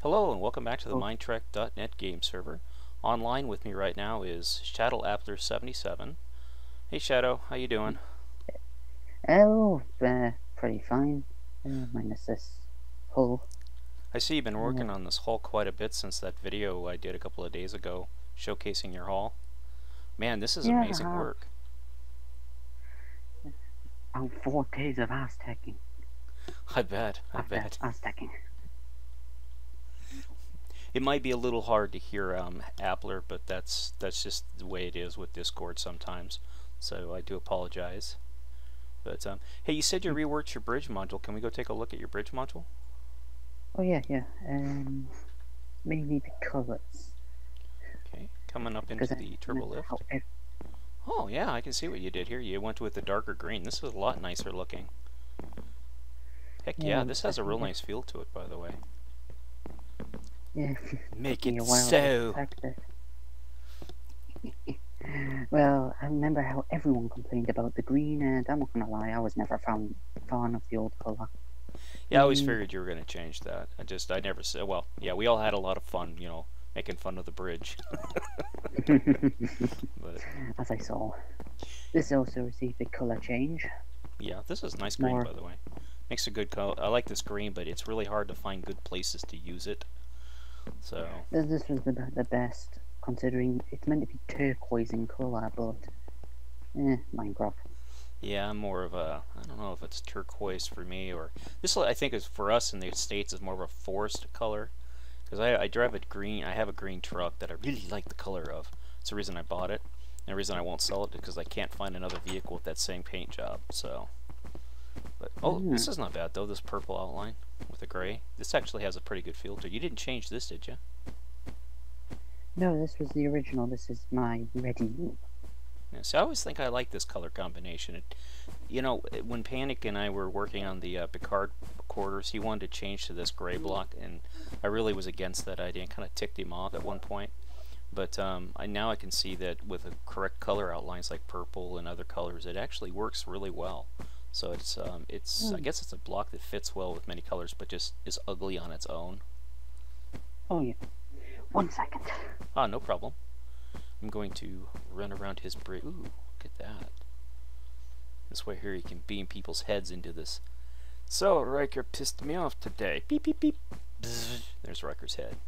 Hello and welcome back to the Oh, Mindtrek.net game server. Online with me right now is Shadow Appler 77. Hey Shadow, how you doing? pretty fine. Minus this hull. I see you've been Uh, working on this hull quite a bit since that video I did a couple of days ago showcasing your hull. Man, this is yeah, amazing work. about 4 days of Aztecing I bet. after Aztecing. It might be a little hard to hear Appler, but that's just the way it is with Discord sometimes. So I do apologize. But hey, you said you reworked your bridge module. Can we go take a look at your bridge module? Oh yeah. Mainly the colours. Okay, coming up into the turbo lift. Oh yeah, I can see what you did here. You went with the darker green. This is a lot nicer looking. Heck yeah, this has a real nice feel to it, by the way. Yeah. Make it so. Well, I remember how everyone complained about the green, and I'm not gonna lie, I was never a fan of the old colour. Yeah, I always figured you were going to change that. I never said, well, yeah, we all had a lot of fun, making fun of the bridge. But as I saw. This also received a colour change. Yeah, this is nice green, by the way. Makes a good color. I like this green, but it's really hard to find good places to use it. So this was the best, considering it's meant to be turquoise in colour, but Minecraft. yeah, I'm more of a, I don't know if it's turquoise for me, or this I think is for us in the States is more of a forest color, because I drive a green, I have a green truck that I really like the color of. It's the reason I bought it, and the reason I won't sell it is because I can't find another vehicle with that same paint job. So, but this is not bad though, this purple outline with the gray. This actually has a pretty good feel to it. You didn't change this, did you? No, this was the original. This is my ready. Yeah, so I always think I like this color combination. When Panic and I were working on the Picard quarters, he wanted to change to this gray block, and I really was against that idea and kind of ticked him off at one point. But now I can see that with the correct color outlines like purple and other colors, it actually works really well. So I guess it's a block that fits well with many colors, but just is ugly on its own. Oh yeah. 1 second. Ah, no problem. I'm going to run around his bridge. Ooh, look at that. This way here you can beam people's heads into this. So, Riker pissed me off today. Beep, beep, beep. Bzz. There's Riker's head.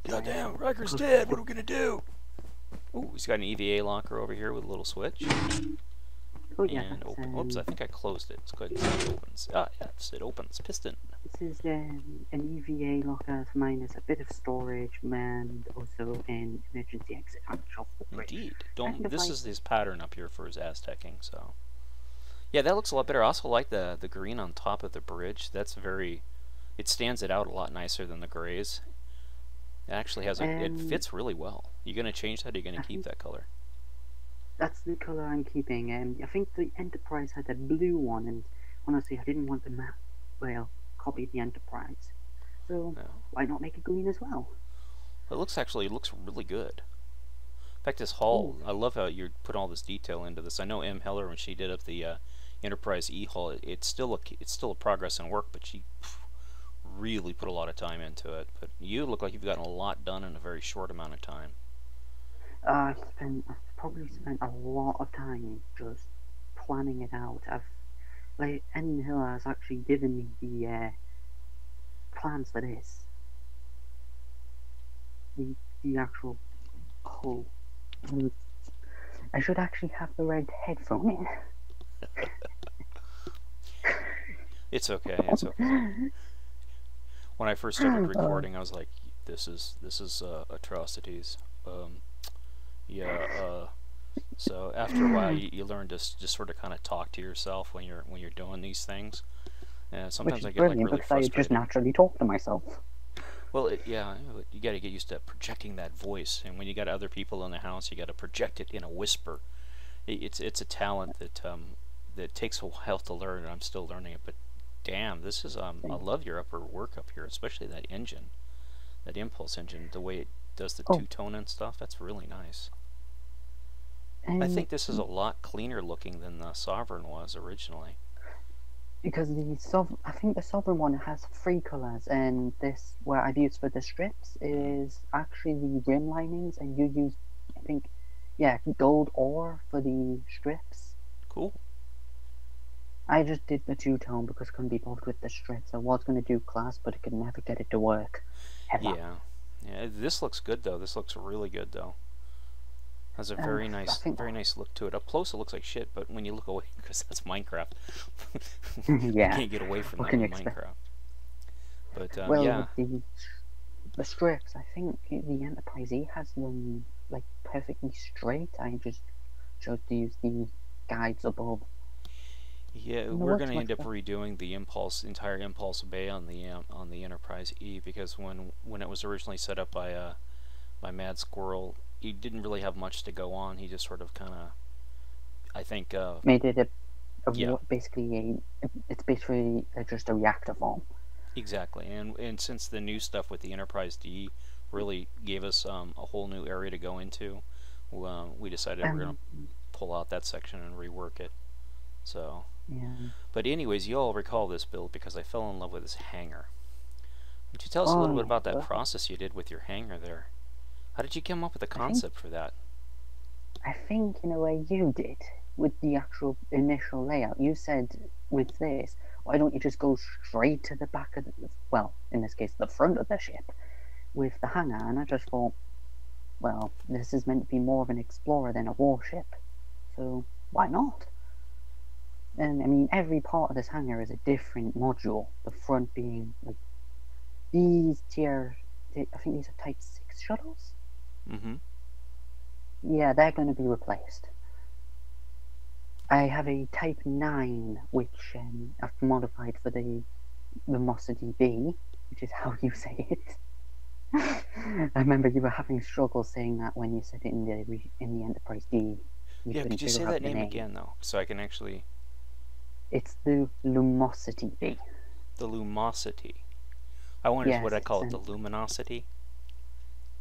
Goddamn, Riker's dead. What are we going to do? Ooh, he's got an EVA locker over here with a little switch. Oh yeah. And open. Whoops, I think I closed it. Let's go ahead and see if it opens. Ah, yes, it opens. Piston. This is an EVA locker for mine. There's a bit of storage and also an emergency exit hatch off the bridge. Indeed. This is his pattern up here for his Aztecing, so. Yeah, that looks a lot better. I also like the green on top of the bridge. That's it stands it out a lot nicer than the grays. It actually has it fits really well. You gonna change that or are you gonna keep that color? That's the colour I'm keeping. I think the Enterprise had a blue one, and honestly I didn't want to copy the Enterprise. So why not make it green as well? It looks really good. In fact, this hull, I love how you put all this detail into this. I know M. Heller, when she did up the Enterprise E hull, it's still a progress in work, but she really put a lot of time into it. But you look like you've gotten a lot done in a very short amount of time. I've probably spent a lot of time just planning it out. M. Heller has actually given me the plans for this. The actual hull. I should actually have the red headphone in. It's okay. It's okay. When I first started recording, I was like, "This is atrocities." So after a while, you learn to just sort of kind of talk to yourself when you're doing these things. And sometimes I get like really frustrated. I just naturally talk to myself. Well, you got to get used to projecting that voice, and when you got other people in the house, you got to project it in a whisper. It's a talent that takes a while to learn, and I'm still learning it. But damn, this is I love your upper work up here, especially that engine, that impulse engine, the way it does the two-tone and stuff. That's really nice. I think this is a lot cleaner looking than the Sovereign was originally. because I think the sovereign one has three colors, and this where I've used for the strips Mm, is actually the rim linings, and you use, I think, yeah, gold ore for the strips. cool. I just did the two-tone because I couldn't be bothered with the strips. I was going to do glass, but I could never get it to work. Ever. Yeah. Yeah, this looks good though. This looks really good though. Has a I think, very nice look to it. Up close, it looks like shit, but when you look away, because that's Minecraft, you yeah, can't get away from what that can you with expect? Minecraft. But Well, yeah, with the strips, I think the Enterprise E has them like perfectly straight. I just chose to use the guides above, yeah, and it we're works gonna much end up better. redoing the entire Impulse Bay on the Enterprise E because when it was originally set up by Mad Squirrel, he didn't really have much to go on. He just sort of kind of, I think, Made it yeah, basically it's basically just a reactor form. exactly. And since the new stuff with the Enterprise D really gave us a whole new area to go into, we decided we're gonna Um, pull out that section and rework it. So, yeah. but anyways, you all recall this build because I fell in love with this hangar. Would you tell us a Oh little bit yeah. about that process you did with your hangar there? How did you come up with the I think concept for that? I think in a way you did with the actual initial layout. You said with this, why don't you just go straight to the back of the, well, in this case, the front of the ship with the hangar? And I just thought, well, this is meant to be more of an explorer than a warship, so why not? And I mean, every part of this hangar is a different module. The front being like these I think these are Type 6 shuttles. Mm-hmm. Yeah, they're going to be replaced. I have a Type 9, which I've modified for the Luminosity B, which is how you say it. I remember you were having struggles saying that when you said it in the Enterprise D. You Yeah, couldn't could you figure say out that the name name. again though, so I can actually It's the Luminosity B. the Lumosity. I wonder what Yes, I it's call it, the Luminosity.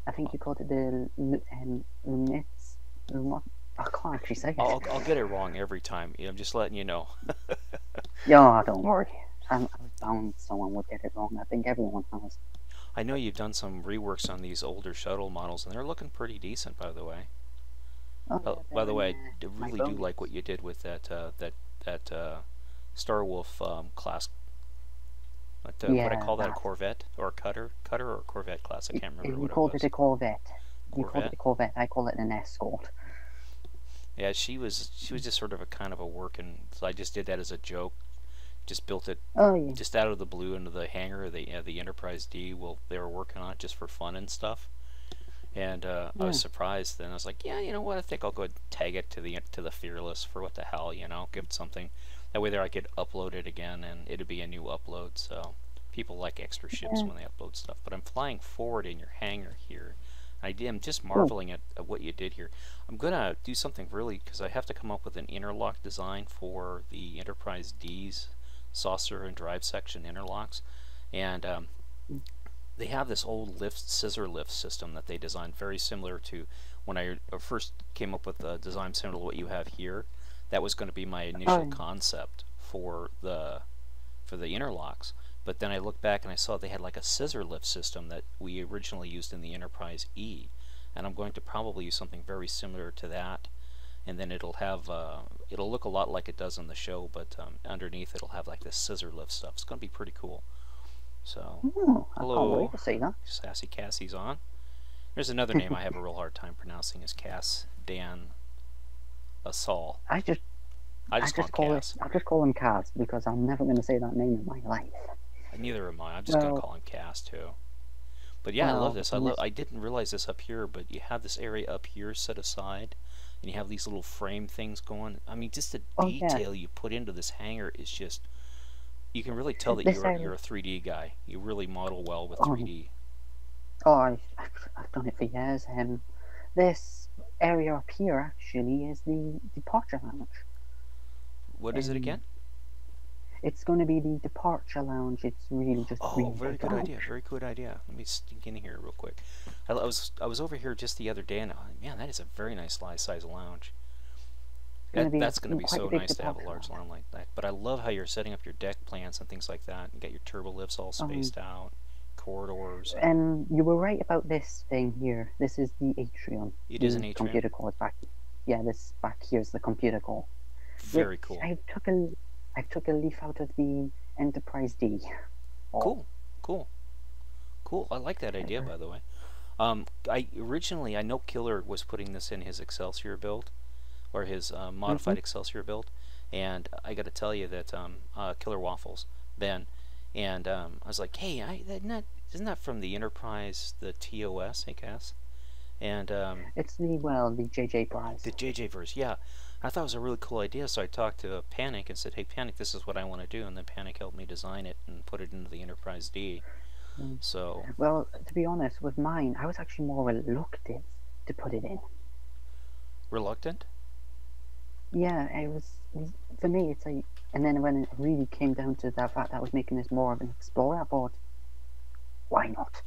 I think you called it the Lumnitz. I can't actually say it. I'll get it wrong every time. I'm just letting you know. Yeah, don't worry. I was bound someone would get it wrong. I think everyone has. I know you've done some reworks on these older shuttle models, and they're looking pretty decent, by the way. Oh yeah, By they're the in way, I my really do like what bonus. you did with that Star Wolf class. What I Yeah, call that, a that. Corvette or a cutter or a Corvette class. I can't remember You what it called it was. a Corvette. You called it Corvette. a Corvette. I call it an escort. Yeah, she was just sort of a kind of a working. So I just did that as a joke. Just built it Oh yeah, just out of the blue into the hangar. The Enterprise D. Well, they were working on it just for fun and stuff. And I was yeah, surprised. Then I was like, yeah, you know what? I think I'll go ahead and tag it to the Fearless for what the hell, give it something. That way, there I could upload it again, and it'd be a new upload. So people like extra ships yeah. when they upload stuff. But I'm flying forward in your hangar here. I'm just Oh, marveling at what you did here. I'm gonna do something really because I have to come up with an interlock design for the Enterprise D's saucer and drive section interlocks, and they have this old scissor lift system that they designed very similar to when I first came up with the design similar to what you have here. That was going to be my initial oh, concept for the interlocks. But then I looked back and I saw they had like a scissor lift system that we originally used in the Enterprise E, and I'm going to probably use something very similar to that. And then it'll look a lot like it does in the show, but underneath it'll have like this scissor lift stuff. It's going to be pretty cool. So, oh, I can't wait hello, to see that. Sassy Cassie's on. There's another name I have a real hard time pronouncing is Cass Dan Asal. I just, I just call him Cass. I just call him Kaz because I'm never going to say that name in my life. Neither am I. I'm just gonna Well, call him Cass too. But yeah, I love well, this. in this, I didn't realize this up here, but you have this area up here set aside, and you have these little frame things going. I mean, just the oh yeah, detail you put into this hangar is just. You can really tell that this you're area. a 3D guy. You really model well with Oh, 3D. oh, I've done it for years. This area up here actually is the departure lounge. What is it again? Um, it's going to be the departure lounge. It's really just a Oh, really very big good idea. lounge. Very good idea. Let me sneak in here real quick. I was over here just the other day, and man, that is a very nice size lounge. It's going to be That's going to be quite a so big nice to have a large departure. lawn like that. But I love how you're setting up your deck plans and things like that, and get your turbo lifts all Um, spaced out, corridors, and and you were right about this thing here. This is the atrium. it is an The atrium. computer core is back. Yeah, this back here is the computer core. Which Very cool. I took a leaf out of the Enterprise D. Oh, Cool, cool, cool. I like that idea, by the way. I know Killer was putting this in his Excelsior build, or his mm-hmm. modified Excelsior build, and I got to tell you that Killer Waffles, Ben, and I was like, hey, isn't that from the Enterprise, the TOS, I guess, and It's the JJ prize. the JJ verse, yeah. I thought it was a really cool idea, so I talked to Panic and said, hey, Panic, this is what I want to do, and then Panic helped me design it and put it into the Enterprise D. Mm. So Well, to be honest, with mine, I was actually more reluctant to put it in. reluctant. Yeah, it was for me. It's like, and then when it really came down to that fact that I was making this more of an explorer, I thought, why not?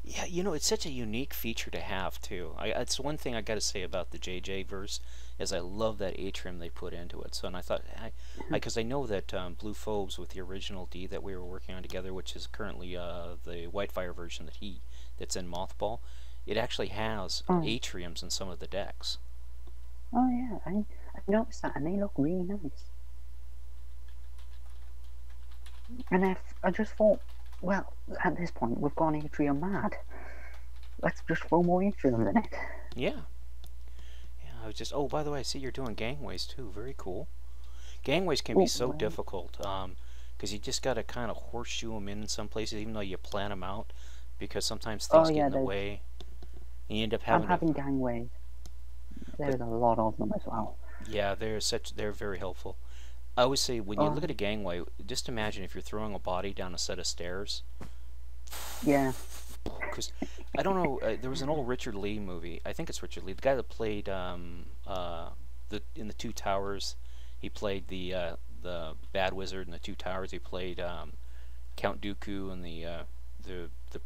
Yeah, it's such a unique feature to have too. It's one thing I got to say about the JJ verse is I love that atrium they put into it. So, and I thought, because I know that Blue Phobes with the original D that we were working on together, which is currently the Whitefire version that's in Mothball, it actually has atriums in some of the decks. Oh yeah, I noticed that, and they look really nice. And I just thought, well, at this point we've gone atrium mad. Let's just throw more atriums in it. Yeah. Yeah, I was just, oh, by the way, I see you're doing gangways too. Very cool. Gangways can be so difficult because you just got to kind of horseshoe them in some places, even though you plan them out, because sometimes things get in the way. And you end up having gangways. There's a lot of them as well. Yeah, they're very helpful. I always say when you look at a gangway, just imagine if you're throwing a body down a set of stairs. Yeah. Because I don't know, there was an old Richard Lee movie. I think it's Richard Lee, the guy that played in the Two Towers. He played the bad wizard in the Two Towers. He played Count Dooku in the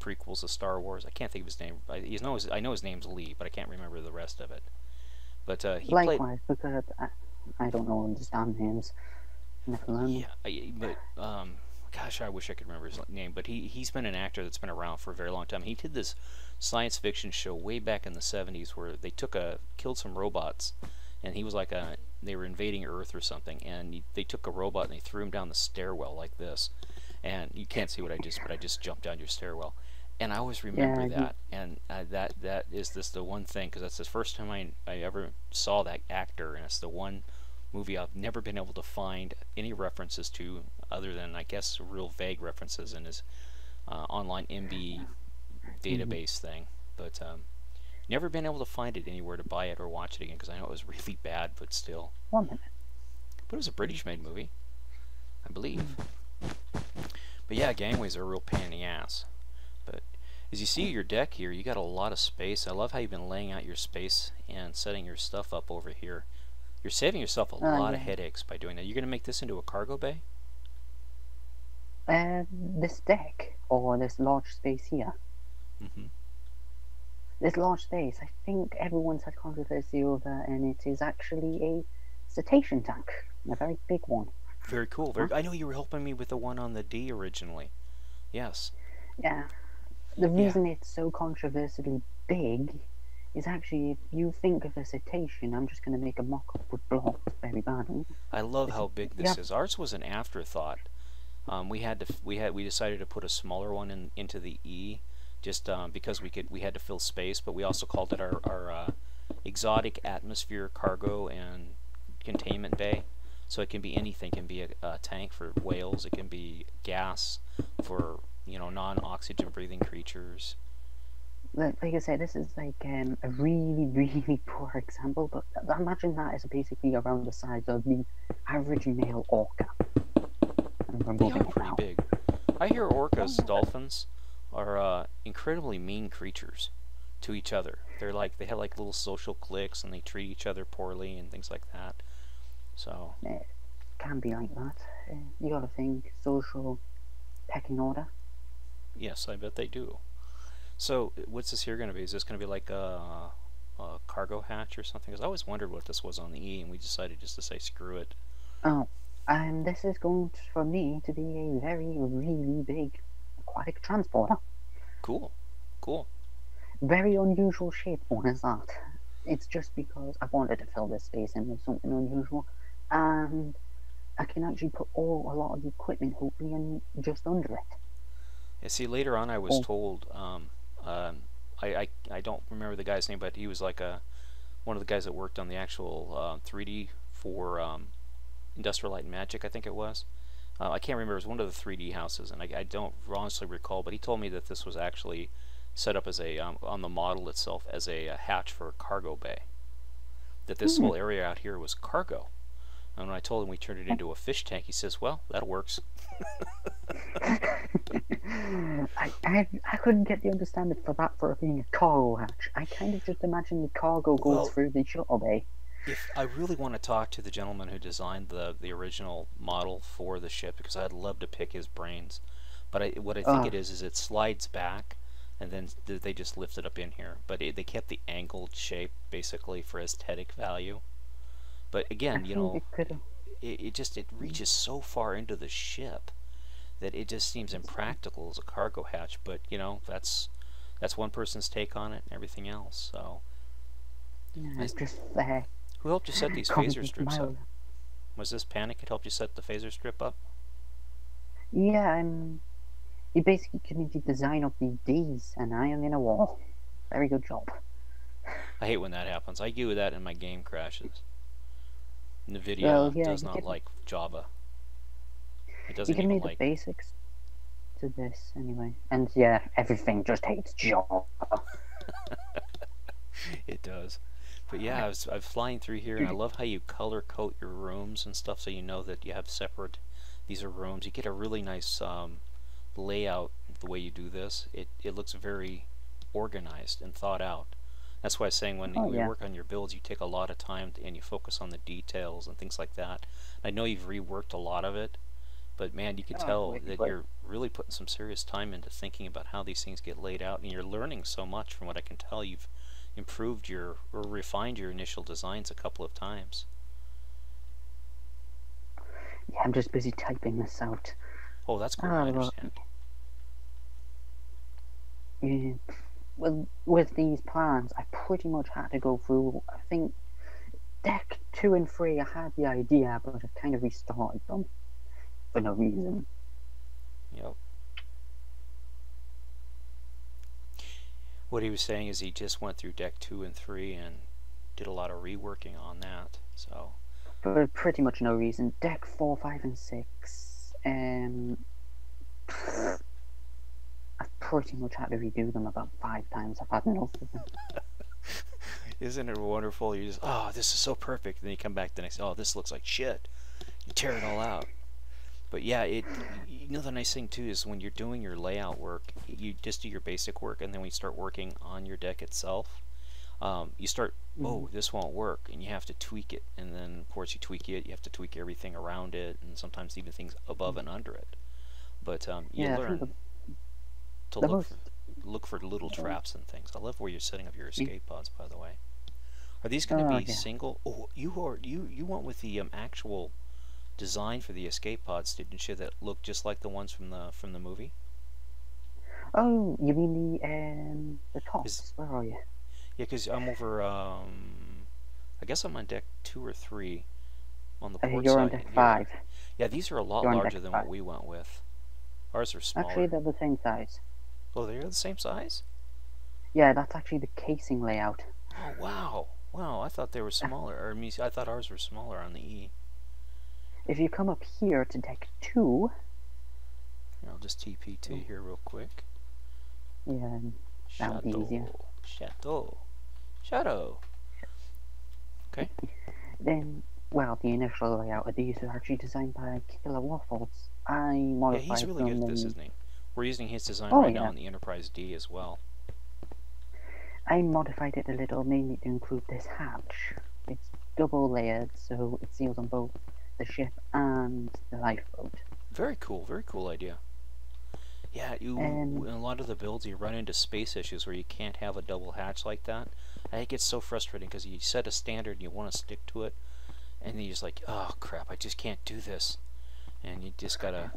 prequels of Star Wars. I can't think of his name. I know his name's Lee, but I can't remember the rest of it. But he likewise, because I don't know understand names. Never mind. Yeah, but gosh, I wish I could remember his name. But he's been an actor that's been around for a very long time. He did this science fiction show way back in the '70s where they killed some robots, and he was like they were invading Earth or something, and they took a robot and they threw him down the stairwell like this, and you can't see what I just jumped down your stairwell. And I always remember that, and that is just the one thing, because that's the first time I ever saw that actor, and it's the one movie I've never been able to find any references to, other than, I guess, real vague references in his online MB database thing. But never been able to find it anywhere to buy it or watch it again, because I know it was really bad, but still. 1 minute. But it was a British-made movie, I believe. But yeah, gangways are a real pain in the ass. But as you see your deck here, you got a lot of space. I love how you've been laying out your space and setting your stuff up over here. You're saving yourself a lot of headaches by doing that. You're going to make this into a cargo bay? This deck, or this large space here. This large space, I think everyone's had controversy over, and it is actually a cetacean tank. A very big one. Very cool. I know you were helping me with the one on the D originally. Yes. Yeah. The reason it's so controversially big is actually, if you think of a cetacean, I'm just going to make a mock-up with blocks very badly. I love how big this is. Ours was an afterthought. We decided to put a smaller one into the E, just because we had to fill space, but we also called it our exotic atmosphere cargo and containment bay. So it can be anything. It can be a tank for whales. It can be gas for non-oxygen breathing creatures. Like I said, this is like a really, really poor example, but imagine that is basically around the size of the average male orca. They are pretty big. I hear orcas, dolphins, are incredibly mean creatures to each other. They have like little social cliques, and they treat each other poorly and things like that. So it can be like that. You got to think social pecking order. Yes, I bet they do. So what's this here going to be? Is this going to be like a cargo hatch or something? Because I always wondered what this was on the E, and we decided just to say screw it. Oh, and this is going to, for me to be a very, really big aquatic transporter. Cool, cool. Very unusual shape one is that. It's just because I wanted to fill this space in with something unusual, and I can actually put a lot of the equipment hopefully in just under it. Yeah, see, later on I was Oh, told, I don't remember the guy's name, but he was like one of the guys that worked on the actual 3D for Industrial Light and Magic, I think it was. I can't remember. It was one of the 3D houses, and I don't honestly recall. But he told me that this was actually set up as a on the model itself as a hatch for a cargo bay. That this whole area out here was cargo. And when I told him we turned it into a fish tank, he says, "Well, that works." I couldn't get the understanding for that for it being a cargo hatch. I kind of just imagine the cargo goes Well, through the shuttle bay. if I really want to talk to the gentleman who designed the original model for the ship, because I'd love to pick his brains, but what I think it is it slides back, and then they just lift it up in here. But they kept the angled shape basically for aesthetic value. But I again, think it could have. it reaches so far into the ship that it just seems impractical as a cargo hatch. But that's one person's take on it and everything else. So, Yeah, it's just who helped you set these comes phaser with strips up? my. Was this Panic that helped you set the phaser strip up? Yeah, you basically give me the design of the D's and I am in a wall. Very good job. I hate when that happens. I do that and my game crashes. Well, NVIDIA yeah, does not like Java. It you doesn't give me even the like. basics to this anyway, and yeah, everything just hates Java. It does. But yeah, I was flying through here, and I love how you color code your rooms and stuff, so you know that you have separate. These are rooms. You get a really nice layout the way you do this. It looks very organized and thought out. That's why I was saying when Oh you yeah. work on your builds, you take a lot of time and you focus on the details and things like that. I know you've reworked a lot of it, but man, you can Oh, tell wait, that wait. you're really putting some serious time into thinking about how these things get laid out, and you're learning so much from what I can tell. You've improved your or refined your initial designs a couple of times. Yeah, I'm just busy typing this out. Oh, that's cool. Ah, I look. understand. Yeah. Well, with these plans, I pretty much had to go through. I think deck 2 and 3. I had the idea, but I kind of restarted them for no reason. Yep. What he was saying is he just went through deck 2 and 3 and did a lot of reworking on that. So For pretty much no reason. Deck 4, 5, and 6. I've pretty much had to redo them about 5 times. I've had enough of them. isn't it wonderful? You just this is so perfect. Then you come back the next. Oh, this looks like shit. You tear it all out. But yeah, the nice thing too is when you're doing your layout work, you just do your basic work, and then when you start working on your deck itself, you start, oh, this won't work, and you have to tweak it, and then of course you tweak it, you have to tweak everything around it, and sometimes even things above and under it. But you Yeah, I think learn to the most. look for little traps and things. I love where you're setting up your escape pods, by the way. Are these going to Oh be yeah. single? Oh, you went with the actual design for the escape pods, didn't you? That look just like the ones from the movie. Oh, you mean the Is tops? Where are you? Yeah, because I'm over. I guess I'm on deck 2 or 3 on the port You're on side deck here. 5. Yeah, these are a lot You're on deck larger than 5. what we went with. Ours are Actually, smaller. they're the same size. Oh, they're the same size? Yeah, that's actually the casing layout. Oh, wow. Wow, I thought they were smaller. Or I thought ours were smaller on the E. If you come up here to deck 2, I'll just TP2 here real quick. yeah, that would be easier. Shadow. Okay. Then, well, the initial layout of these was actually designed by Killer Waffles. I Yeah, he's modified really good them at this, in. isn't he? We're using his design Oh right now yeah, on the Enterprise D as well. I modified it a little, mainly to include this hatch. It's double layered, so it seals on both the ship and the lifeboat. Very cool idea. Yeah, And in a lot of the builds you run into space issues where you can't have a double hatch like that. And it gets so frustrating because you set a standard and you want to stick to it, and then you're just like, oh crap, I just can't do this. And you just gotta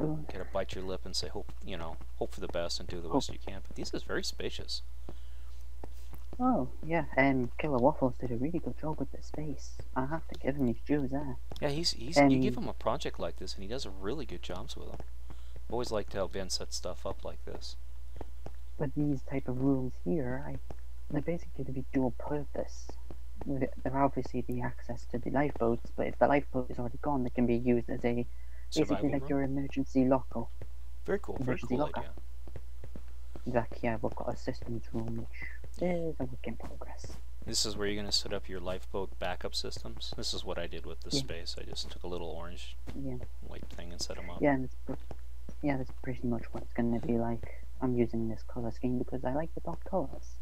bite your lip and say, hope for the best and do the hope. best you can. But this is very spacious. Oh yeah, Killer Waffles did a really good job with the space. I have to give him his dues there. Yeah, you give him a project like this and he does a really good jobs with them. I've always liked how Ben sets stuff up like this. With these type of rooms here, they're basically to be dual purpose. They're obviously the access to the lifeboats, but if the lifeboat is already gone, they can be used as a basically Survival like room? your emergency locker. Very Emergency cool locker. idea. Exactly. Yeah, we've got a systems room which is a work in progress. This is where you're going to set up your lifeboat backup systems. This is what I did with the space. I just took a little orange light thing and set them up. Yeah, that's pretty much what it's going to be like. I'm using this color scheme because I like the dark colors.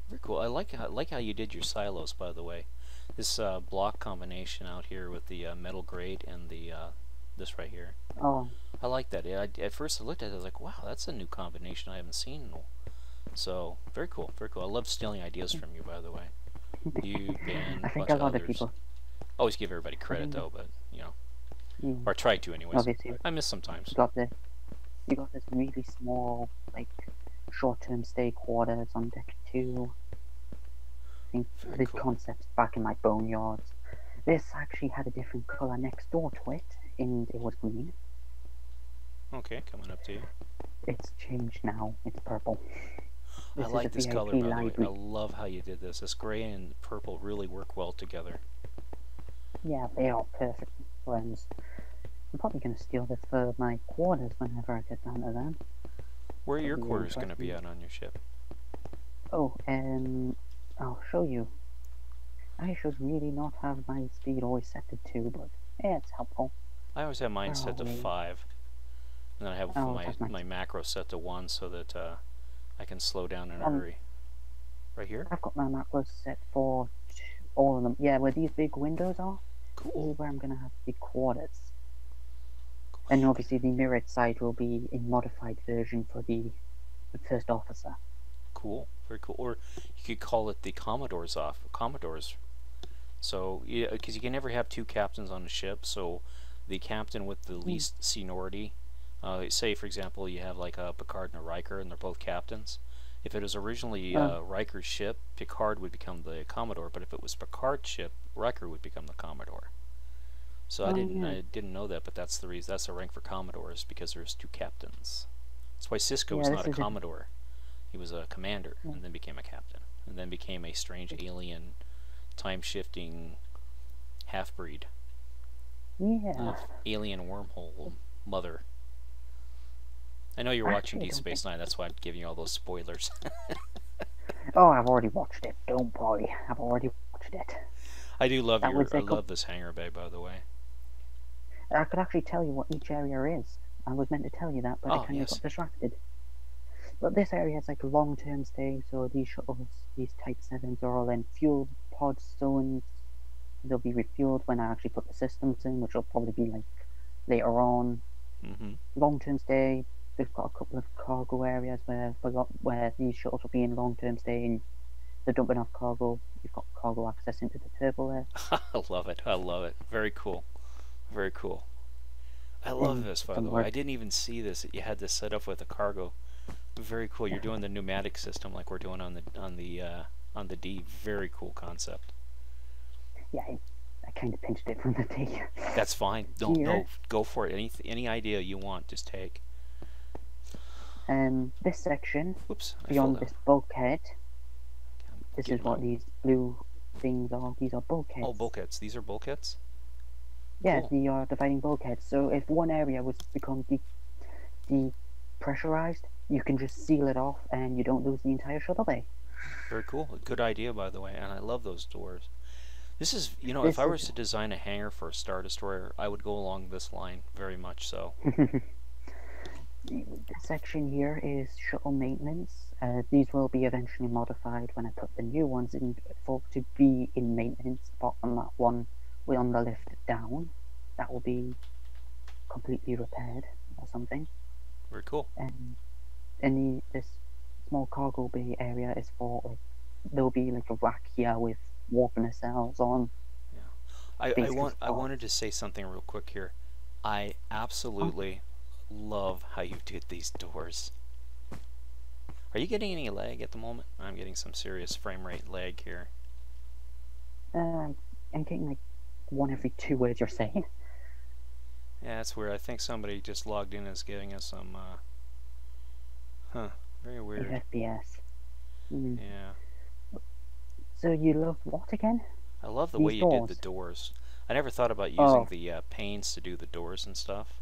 Very cool. I like how you did your silos, by the way. This block combination out here with the metal grate and the this right here. Oh. I like that. At first I looked at it, I was like, wow, that's a new combination I haven't seen. So, very cool, very cool. I love stealing ideas from you, by the way. You, Ben, I a think bunch a of lot others. of people. Always give everybody credit, though, but, or try to, anyways. Obviously, I miss sometimes. You got this really small, like, short-term stay quarters on deck 2. I think Very the cool. concept's back in my boneyards. This actually had a different color next door to it, and it was green. Okay, coming up to you. It's changed now. It's purple. I like this color, by the way. I love how you did this. This gray and purple really work well together. Yeah, they are perfect blends. I'm probably going to steal this for my quarters whenever I get down to them. Where are your quarters going to be at on your ship? Oh, I'll show you. I should really not have my speed always set to 2, but yeah, it's helpful. I always have mine set to 5. And then I have my macro set to 1 so that I can slow down in a hurry. Right here? I've got my macro set for all of them. Yeah, where these big windows are. Cool. This is where I'm going to have the quarters. And obviously the mirrored side will be a modified version for the first officer. Cool, very cool. Or you could call it the Commodores. So, yeah, because you can never have 2 captains on a ship, so the captain with the least seniority, say for example you have like a Picard and a Riker and they're both captains. If it was originally Riker's ship, Picard would become the Commodore, but if it was Picard's ship, Riker would become the Commodore. So I didn't know that, but that's the reason. That's the rank for Commodores, because there's 2 captains. That's why Cisco was not a Commodore. He was a commander, and then became a captain, and then became a strange alien, time-shifting half-breed. Yeah. Alien wormhole mother. I know you're watching Deep Space Nine. That's why I'm giving you all those spoilers. Oh, I've already watched it. Don't worry, I've already watched it. I do love I love this hangar bay, by the way. I could actually tell you what each area is. I was meant to tell you that, but I kind of got distracted. But this area has like long-term stay, so these shuttles, these Type 7s are all in fuel pod zones. They'll be refueled when I actually put the systems in, which will probably be like later on. Long-term stay. They've got a couple of cargo areas where these shuttles will be in long-term stay, and they're dumping off cargo. You've got cargo access into the turbo there. I love it. I love it. Very cool. Very cool. I love this, by the way. I didn't even see this. You had this set up with a cargo. Very cool. You're doing the pneumatic system like we're doing on the D. Very cool concept. Yeah, I kind of pinched it from the D. That's fine. No, go for it. Any idea you want, just take. This section, Oops, beyond this bulkhead, this is what these blue things are. These are bulkheads. Oh, bulkheads. These are bulkheads? Yeah, cool. They are dividing bulkheads. So if one area was become depressurized, you can just seal it off and you don't lose the entire shuttle bay. Very cool. Good idea, by the way, and I love those doors. This is, if I was to design a hangar for a Star Destroyer, I would go along this line, very much so. This section here is shuttle maintenance. These will be eventually modified when I put the new ones in to be in maintenance, apart from that one on the lift down. That will be completely repaired or something. Very cool. this small cargo bay area is for like there'll be like a rack here with warp nacelles on Yeah. basically I supplies. wanted to say something real quick here. I Oh, absolutely love how you did these doors. Are you getting any lag at the moment? I'm getting some serious frame rate lag here. uh, I'm getting like one every 2 words you're saying. Yeah, that's weird. I think somebody just logged in as giving us some, huh, very weird. FPS. Mm. Yeah. So you love what again? I love the way These you did the doors. doors. I never thought about using Oh, the panes to do the doors and stuff.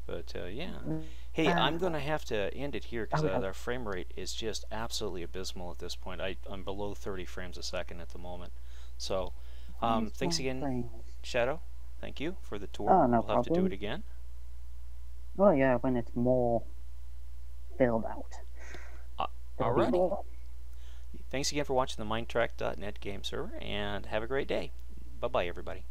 But yeah. mm, Hey, I'm going to have to end it here because oh, our frame rate is just absolutely abysmal at this point. I'm below 30 frames a second at the moment. So, why is thanks my again, playing? Shadow. Thank you for the tour. Oh, no We'll have to do it problem. again. Well, yeah, when it's more filled out, Uh, there'll be alrighty. more. Thanks again for watching the Mindtrack.net game server, and have a great day. Bye-bye, everybody.